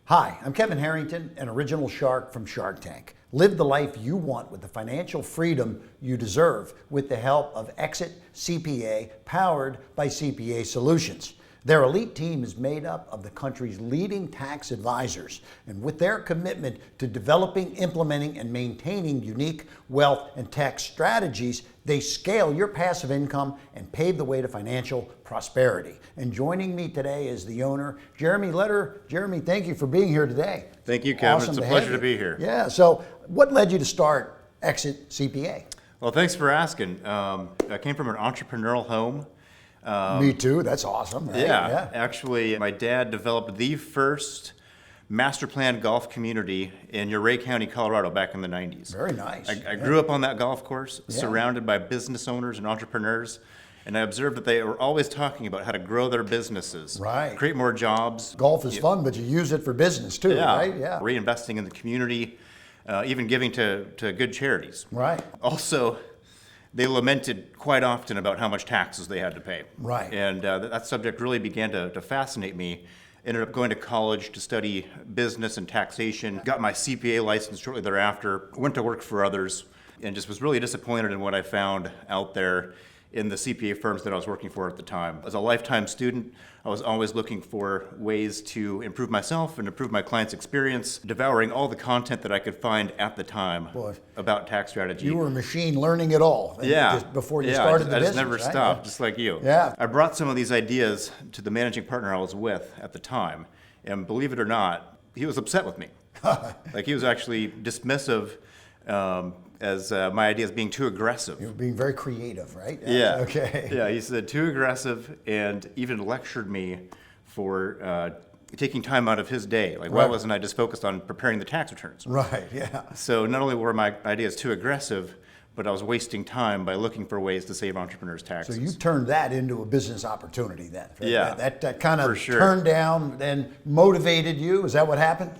Hi, I'm Kevin Harrington, an original shark from Shark Tank. Live the life you want with the financial freedom you deserve with the help of Exit CPA, powered by CPA Solutions. Their elite team is made up of the country's leading tax advisors, and with their commitment to developing, implementing, and maintaining unique wealth and tax strategies, they scale your passive income and pave the way to financial prosperity. And joining me today is the owner, Jeremy Letter. Jeremy, thank you for being here today. Thank you, Kevin. Awesome it's a pleasure to be here. Yeah, so what led you to start Exit CPA? Well, thanks for asking. I came from an entrepreneurial home. Me too, that's awesome. Right? Yeah, actually, my dad developed the first master plan golf community in Ouray County, Colorado back in the 90s. Very nice. I grew up on that golf course, surrounded by business owners and entrepreneurs, and I observed that they were always talking about how to grow their businesses, right, create more jobs. Golf is fun, but you use it for business too, right? Yeah, reinvesting in the community, even giving to good charities. Right. Also, they lamented quite often about how much taxes they had to pay. Right. And that subject really began to fascinate me. Ended up going to college to study business and taxation. Got my CPA license shortly thereafter. Went to work for others and just was really disappointed in what I found out there in the CPA firms that I was working for at the time. As a lifetime student, I was always looking for ways to improve myself and improve my clients' experience, devouring all the content that I could find at the time about tax strategy. You were a machine learning it all just before you started the business. I just never right? stopped, just like you. Yeah. I brought some of these ideas to the managing partner I was with at the time, and believe it or not, he was upset with me. Like, he was actually dismissive as my ideas being too aggressive. You were being very creative, right? Yeah. Okay. Yeah, he said too aggressive, and even lectured me for taking time out of his day. Like, why wasn't I just focused on preparing the tax returns? Right, yeah. So not only were my ideas too aggressive, but I was wasting time by looking for ways to save entrepreneurs' taxes. So you turned that into a business opportunity then. Right? Yeah. That kind of sure. turned down and motivated you. Is that what happened?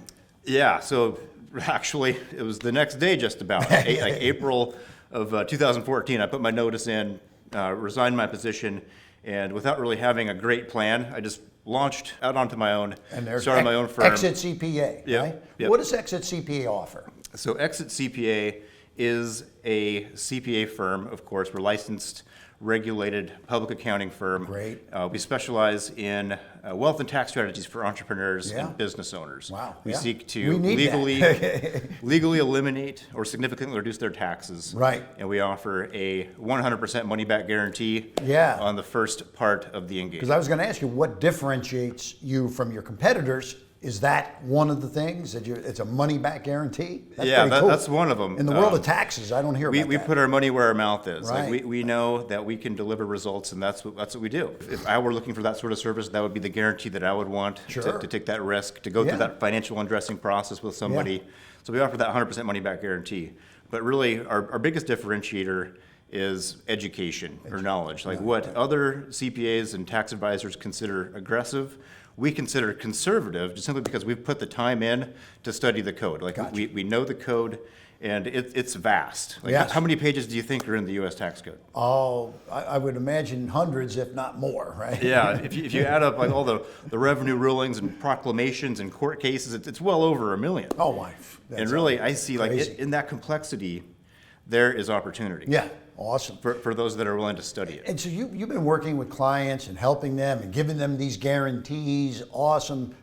Yeah, so actually, it was the next day just about, like April of 2014. I put my notice in, resigned my position, and without really having a great plan, I just launched out onto my own, and started my own firm. Exit CPA, right? Yep. What does Exit CPA offer? So Exit CPA is a CPA firm, of course. We're licensed, regulated public accounting firm. Great. We specialize in wealth and tax strategies for entrepreneurs and business owners. Wow. We seek to legally eliminate or significantly reduce their taxes. Right. And we offer a 100% money back guarantee on the first part of the engagement. Because I was going to ask you, what differentiates you from your competitors? Is that one of the things that it's a money back guarantee? That's pretty cool. That's one of them. In the world of taxes, I don't hear about that. We put our money where our mouth is. Right. Like, we know that we can deliver results, and that's what we do. If I were looking for that sort of service, that would be the guarantee that I would want to take that risk, to go through that financial undressing process with somebody. So we offer that 100% money back guarantee. But really, our biggest differentiator is education or knowledge. Like, what other CPAs and tax advisors consider aggressive, we consider conservative, just simply because we've put the time in to study the code. Like, we know the code, and it's vast. Like, how many pages do you think are in the U.S. tax code? Oh, I would imagine hundreds, if not more, right? Yeah, if you add up like all the revenue rulings and proclamations and court cases, it's well over 1 million. Oh, my. And really, I see in that complexity, there is opportunity. Yeah. Awesome. For those that are willing to study it. And so you've been working with clients and helping them and giving them these guarantees, awesome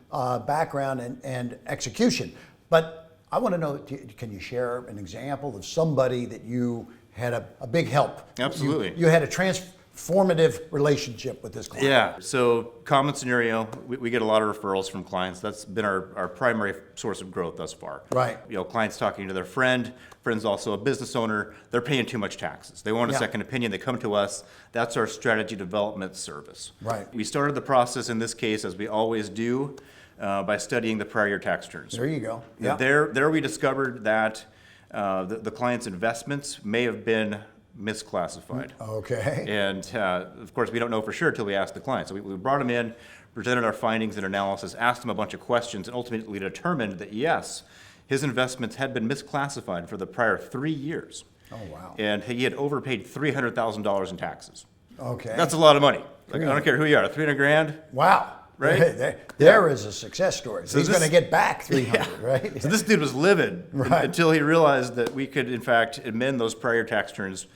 background and execution. But I want to know, can you share an example of somebody that you had a big help? Absolutely. You had a transformative relationship with this client. Yeah, so common scenario, we get a lot of referrals from clients. That's been our primary source of growth thus far. Right. You know, clients talking to their friend's also a business owner, they're paying too much taxes. They want a second opinion, they come to us. That's our strategy development service. Right. We started the process in this case, as we always do, by studying the prior year tax returns. There you go. Yeah. There we discovered that the client's investments may have been misclassified. Okay. And of course, we don't know for sure until we ask the client. So we brought him in, presented our findings and analysis, asked him a bunch of questions, and ultimately determined that yes, his investments had been misclassified for the prior 3 years. Oh, wow. And he had overpaid $300,000 in taxes. Okay. That's a lot of money. Like, I don't care who you are, 300 grand. Wow. right? There is a success story. So he's this- going to get back 300, right? So this dude was livid Right. until he realized that we could, in fact, amend those prior tax returns,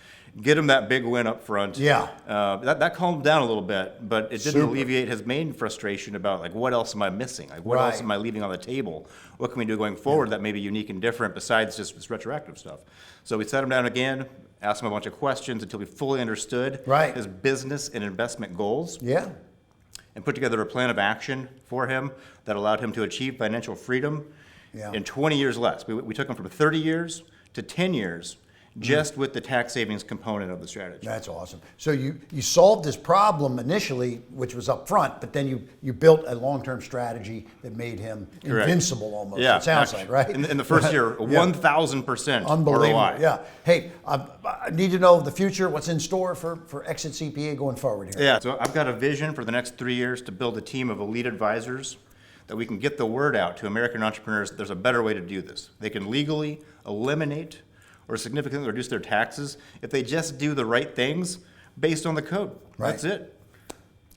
get him that big win up front. Yeah. That calmed him down a little bit, but it didn't Super. alleviate his main frustration about, like, what else am I missing? Like, what else Right. am I leaving on the table? What can we do going forward that may be unique and different besides just this retroactive stuff? So we sat him down again, asked him a bunch of questions until we fully understood Right. his business and investment goals, Yeah. and put together a plan of action for him that allowed him to achieve financial freedom Yeah. in 20 years less. We took him from 30 years to 10 years just with the tax savings component of the strategy. That's awesome. So you solved this problem initially, which was up front, but then you built a long-term strategy that made him Correct. invincible almost, Yeah, it sounds actually, like, right? In the first year, Yeah. 1,000% Unbelievable, ROI. yeah. Hey, I need to know the future, what's in store for Exit CPA going forward here. Yeah, so I've got a vision for the next 3 years to build a team of elite advisors that we can get the word out to American entrepreneurs that there's a better way to do this. They can legally eliminate or significantly reduce their taxes if they just do the right things based on the code. Right. That's it.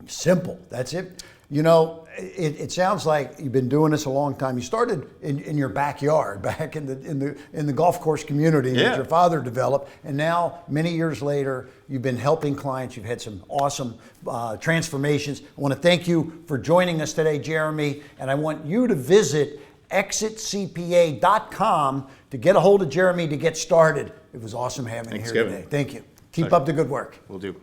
Simple, that's it. You know, it sounds like you've been doing this a long time. You started in your backyard, back in the golf course community that your father developed, and now many years later, you've been helping clients. You've had some awesome transformations. I want to thank you for joining us today, Jeremy, and I want you to visit exitcpa.com to get a hold of Jeremy to get started. It was awesome having you here Kevin. today. Thank you. Keep up the good work. Will do.